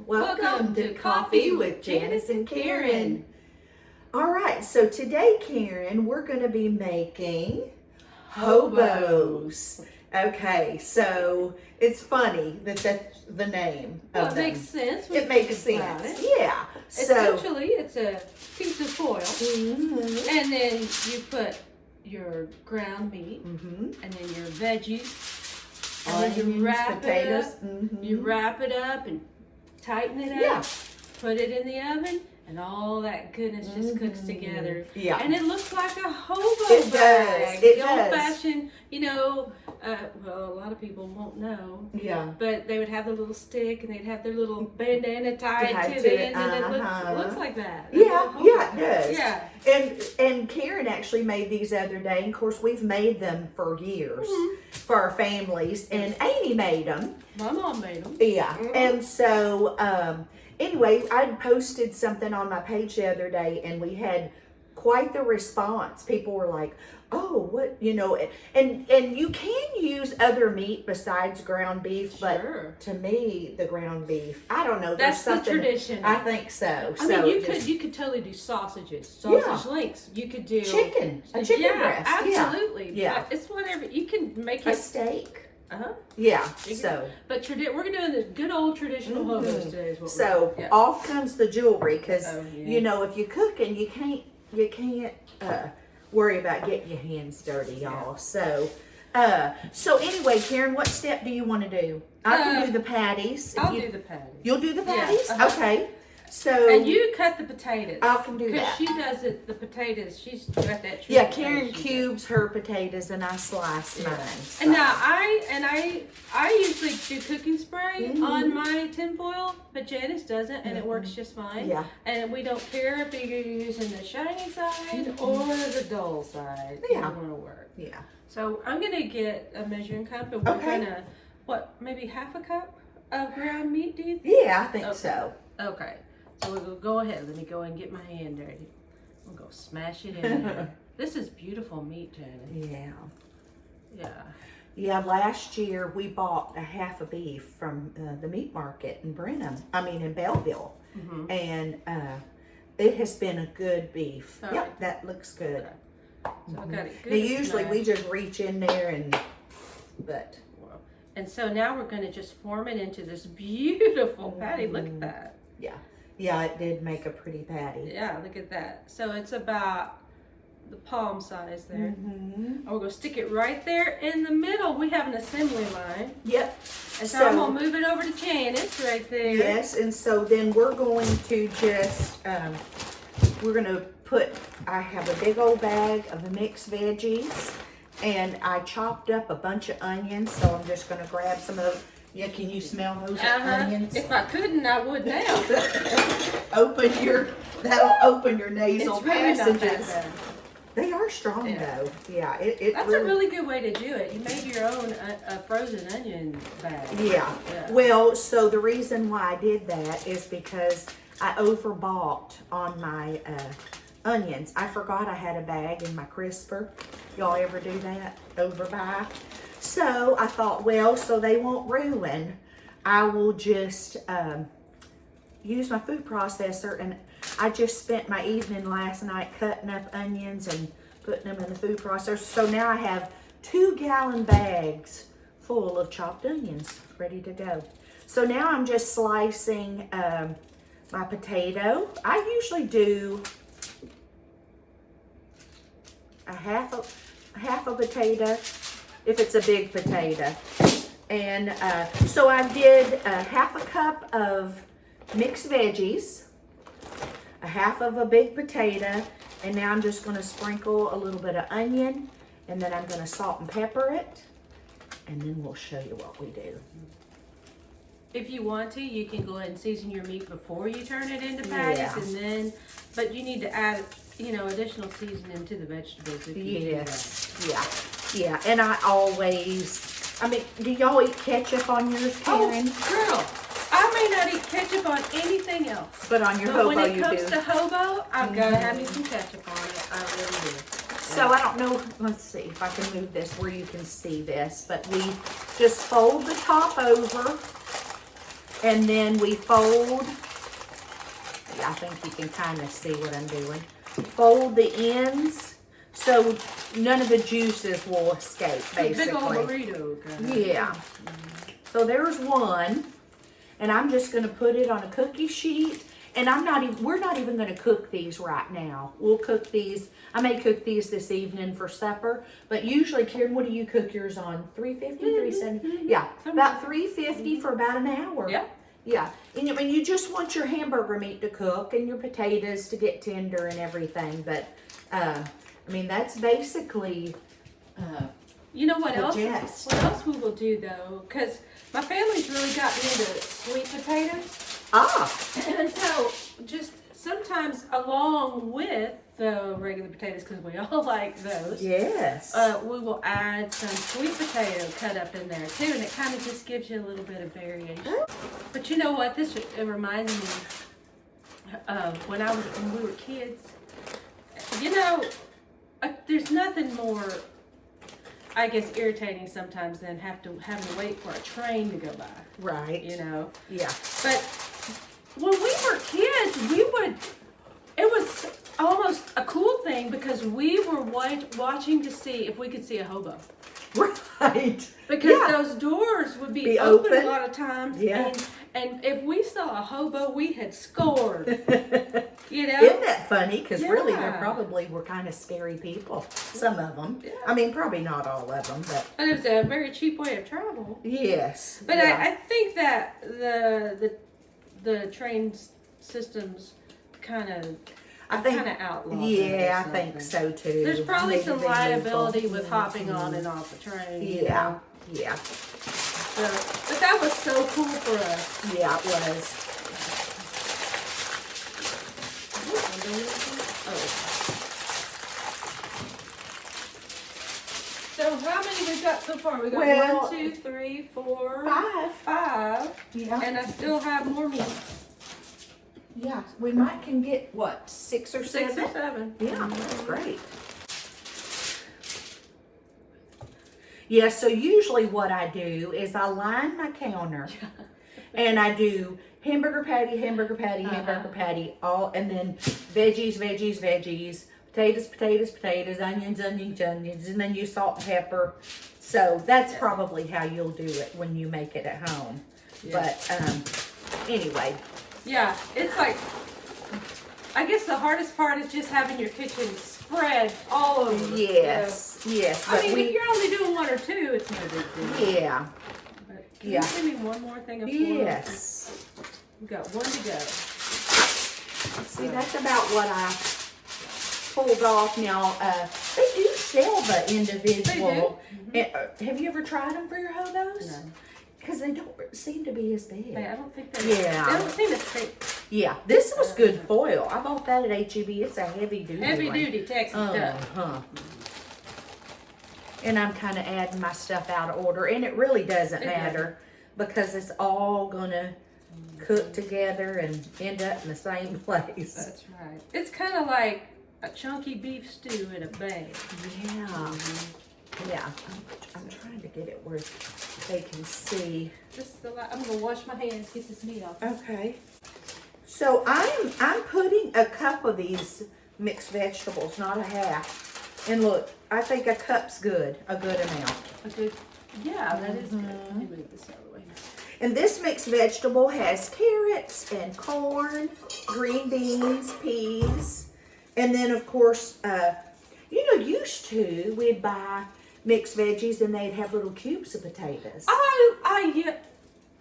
Welcome to Coffee with Janis and Karen. All right, so today, Karen, we're going to be making hobos. Okay, so it's funny that that's the name of them. It makes sense. It makes sense. Yeah. Essentially, it's a piece of foil, and then you put your ground meat, and then your veggies, and then you wrap potatoes. it up. You wrap it up and tighten it up. Put it in the oven, and all that goodness just cooks together. Yeah. And it looks like a hobo It bag. does. It the does. old-fashioned, well, a lot of people won't know. Yeah. But they would have the little stick, and they'd have their little bandana tied to it, and then it looks like that. Yeah, it does. Yeah. And Karen actually made these the other day. And of course, we've made them for years for our families. And Amy made them. My mom made them. Yeah. And so, anyway, I posted something on my page the other day, and we had quite the response. People were like, "Oh, what?" And you can use other meat besides ground beef, but to me, the ground beef, I don't know. That's the tradition. I think so. I mean, you could totally do sausages, sausage links. You could do a chicken breast. Absolutely. Yeah, it's whatever you can make a it. steak. Yeah. So, but we're doing the good old traditional hobos today. Is what so off comes the jewelry because if you're cooking, you can't worry about getting your hands dirty, y'all. So anyway, Karen, what step do you want to do? I can do the patties. I'll do the patties. You'll do the patties? Yeah, Okay. So and you cut the potatoes. I can do that. Because she does it, the potatoes. She's got that. Yeah, Karen cubes her potatoes and I slice mine. So. And now I usually do cooking spray on my tinfoil, but Janice doesn't, and it works just fine. Yeah. And we don't care if you're using the shiny side or the dull side. Yeah. It's going to work. Yeah. So I'm gonna get a measuring cup, and we're gonna maybe half a cup of ground meat, do you think? Yeah, I think so. Okay. So we'll go ahead. Let me go and get my hand dirty. I'm gonna go smash it in there. This is beautiful meat, Janet. Yeah. Yeah. Yeah, last year we bought a half a beef from the meat market in in Belleville. And it has been a good beef. Yep, that looks good. Okay. So I got it good. Now usually we just reach in there and so now we're gonna just form it into this beautiful patty. Look at that. Yeah, it did make a pretty patty. Yeah, look at that. So it's about the palm size there. And we're going to stick it right there in the middle. We have an assembly line. Yep. And so I'm going to move it over to Janice right there. Yes, and so then we're going to just, we're going to I have a big old bag of the mixed veggies, and I chopped up a bunch of onions, so I'm just going to grab some of those. Yeah, can you smell those onions? If I couldn't, I would now. That'll open your nasal passages. Not that bad. They are strong though. Yeah, that's a really good way to do it. You made your own frozen onion bag. Yeah. Well, so the reason why I did that is because I overbought on my onions. I forgot I had a bag in my crisper. Y'all ever do that? Overbuy? So I thought, well, so they won't ruin, I will just use my food processor. And I just spent my evening last night cutting up onions and putting them in the food processor. So now I have 2-gallon bags full of chopped onions ready to go. So now I'm just slicing my potato. I usually do a half a potato if it's a big potato. And so I did half a cup of mixed veggies, a half of a big potato, and now I'm just going to sprinkle a little bit of onion, and then I'm going to salt and pepper it, and then we'll show you what we do. If you want to, you can go ahead and season your meat before you turn it into patties, but you need to add, additional seasoning to the vegetables if you do that. Yeah, and I always, do y'all eat ketchup on yours, Karen? Oh, girl, I may not eat ketchup on anything else. But on your hobo, you do. When it comes to hobo, I've got to have me some ketchup on it. I really do. So I don't know, let's see if I can move this where you can see this, but we just fold the top over And then we fold, I think you can kind of see what I'm doing. Fold the ends so none of the juices will escape, basically. Big old burrito kind of. Yeah. So there's one. And I'm just going to put it on a cookie sheet. And we're not even going to cook these right now. We'll cook these. I may cook these this evening for supper. But usually, Karen, what do you cook yours on? 350, 370? Yeah, about 350 for about an hour. Yeah. Yeah. And you just want your hamburger meat to cook and your potatoes to get tender and everything. But, I mean, that's basically you know what else? gist. What else we will do, though? Because my family's really gotten into sweet potatoes. Ah. And so, just sometimes along with the regular potatoes, because we all like those. Yes. We will add some sweet potato cut up in there too, and it kind of just gives you a little bit of variation. But you know what? It reminds me of when we were kids. You know, there's nothing more, I guess, irritating sometimes than having to wait for a train to go by. Right. You know. Yeah. But when we were kids, it was almost a cool thing because we were watching to see if we could see a hobo. Right. Because those doors would be open a lot of times. Yeah. And if we saw a hobo, we had scored. You know? Isn't that funny? Because really, they Yeah. probably were kind of scary people. Some of them. Yeah. I mean, probably not all of them, but And it was a very cheap way of travel. yes. But yeah. I think that the train systems kind of outlawed. Yeah, I think so too. There's probably Maybe some they liability moved with hopping on and off the train. you Yeah. know? Yeah. But that was so cool for us. Yeah, it was. So how many we got so far? We got Well, 1, 2, 3, 4, 5. 5. Yeah. And I still have more meat. Yeah. We might can get what, 6 or 7? 6 or 7. Yeah, that's great. Yeah, so usually what I do is I line my counter and I do hamburger patty, hamburger patty, hamburger patty, all, and then veggies, veggies, veggies, potatoes, potatoes, potatoes, onions, onions, onions, and then you salt and pepper. So that's probably how you'll do it when you make it at home. Yeah. But anyway. Yeah, it's like, I guess the hardest part is just having your kitchen spread all over. Yes, yes. I mean, if you're only doing 1 or 2, it's no big deal. Yeah. But can you give me one more thing of foil? Yes. We've got 1 to go. See, that's about what I pulled off. Now, they do sell the individual. They do. Have you ever tried them for your hobos? No. Because they don't seem to be as big. I don't think they Yeah. They don't seem to stick. Yeah, this was good foil. I bought that at H-E-B. It's a heavy duty Heavy one. duty Texas duck. Uh-huh. And I'm kind of adding my stuff out of order. And it really doesn't matter because it's all going to cook together and end up in the same place. That's right. It's kind of like a chunky beef stew in a bag. Yeah. Yeah. I'm trying to get it where they can see. I'm gonna wash my hands, get this meat off. Okay. So I'm putting a cup of these mixed vegetables, not a half. And look, I think a cup's good, a good amount. Yeah, that is good. Let me move this out of the way. And this mixed vegetable has carrots and corn, green beans, peas, and then of course, used to we'd buy mixed veggies and they'd have little cubes of potatoes.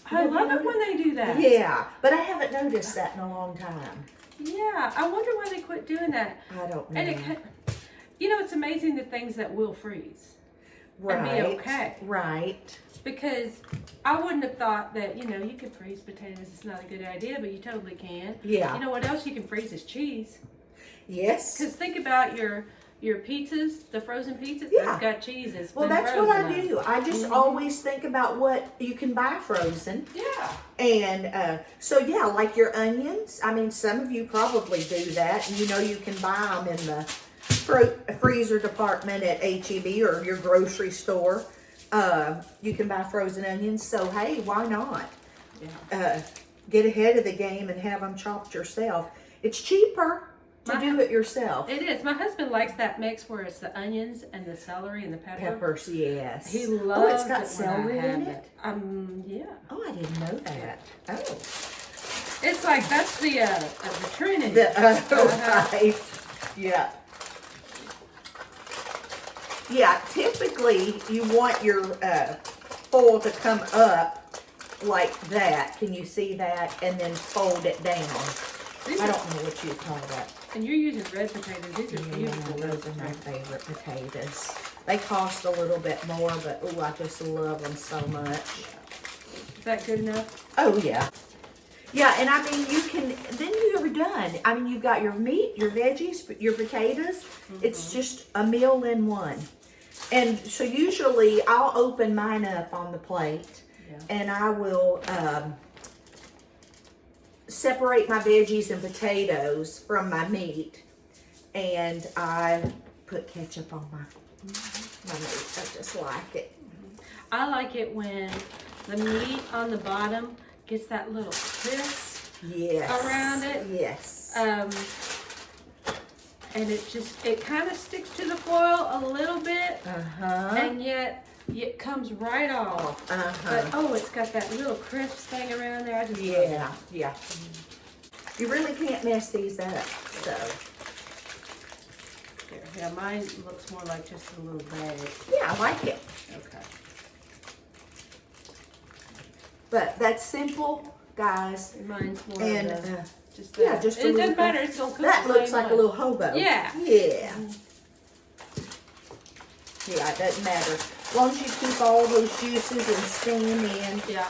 I love it when they do that. Yeah, but I haven't noticed that in a long time. Yeah, I wonder why they quit doing that. I don't know. And it's amazing the things that will freeze. Right. And be okay. Right. Because I wouldn't have thought that, you could freeze potatoes. It's not a good idea, but you totally can. Yeah. You know what else you can freeze is cheese. Yes. Because think about your pizzas, the frozen pizzas, Yeah. they've got cheese. Well, that's what I do. I just always think about what you can buy frozen. Yeah. And like your onions. I mean, some of you probably do that. And you can buy them in the freezer department at H-E-B or your grocery store. You can buy frozen onions. So, hey, why not? get ahead of the game and have them chopped yourself. It's cheaper to do it yourself. It is. My husband likes that mix where it's the onions and the celery and the Peppers, yes. He loves it's got celery in it? Yeah. Oh, I didn't know that. Oh. It's like, that's the Trinity. Right. Yeah. Yeah, typically you want your foil to come up like that. Can you see that? And then fold it down. I don't know what you call that. And you're using red potatoes. These are beautiful. Those are my favorite potatoes. They cost a little bit more, but oh, I just love them so much. Is that good enough? Oh, yeah. Yeah, and I mean, you can, then you're done. I mean, you've got your meat, your veggies, your potatoes. It's just a meal in one. And so usually I'll open mine up on the plate and I will separate my veggies and potatoes from my meat. And I put ketchup on my meat. I just like it. I like it when the meat on the bottom gets that little crisp around it. Yes. And it kind of sticks to the foil a little bit. And yet it comes right off. But oh, it's got that little crisp thing around there. I just love it. Yeah. You really can't mess these up. So. Here, yeah, mine looks more like just a little bag. Yeah, I like it. Okay. But that's simple, guys. Mine's more And just that. yeah, just a it little doesn't matter. It's gonna cook that the looks same like way. a little hobo. Yeah. Yeah. Yeah, it doesn't matter. As long as you keep all those juices and steam in. Yeah.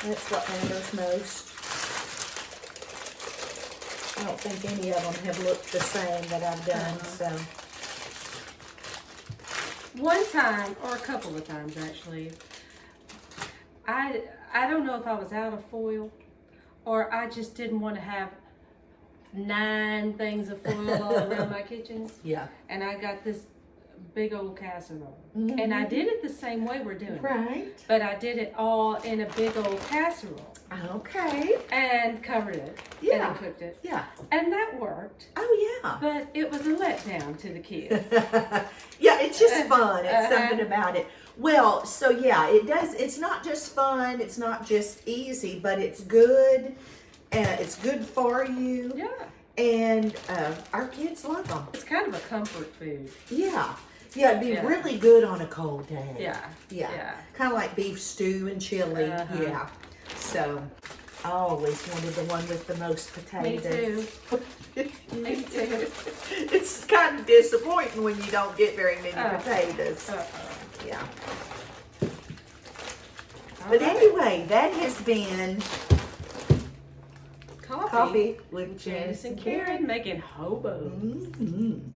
That's what matters most. I don't think any of them have looked the same that I've done, so. One time, or a couple of times actually, I don't know if I was out of foil or I just didn't want to have 9 things of foil all around my kitchen. Yeah. And I got this big old casserole. And I did it the same way we're doing it. Right. But I did it all in a big old casserole. Okay. And covered it. Yeah. And then cooked it. Yeah. And that worked. Oh, yeah. But it was a letdown to the kids. Yeah, it's just fun. It's something about it. Well, so yeah, it does. It's not just fun. It's not just easy, but it's good. It's good for you. Yeah. And our kids love them. It's kind of a comfort food. Yeah. Yeah, it'd be really good on a cold day. Yeah. Yeah. Kind of like beef stew and chili. Yeah. So, I always wanted the one with the most potatoes. Me too. Me too. It's kind of disappointing when you don't get very many potatoes. Yeah. But anyway, that has been Coffee with Janis and Karen making hobo.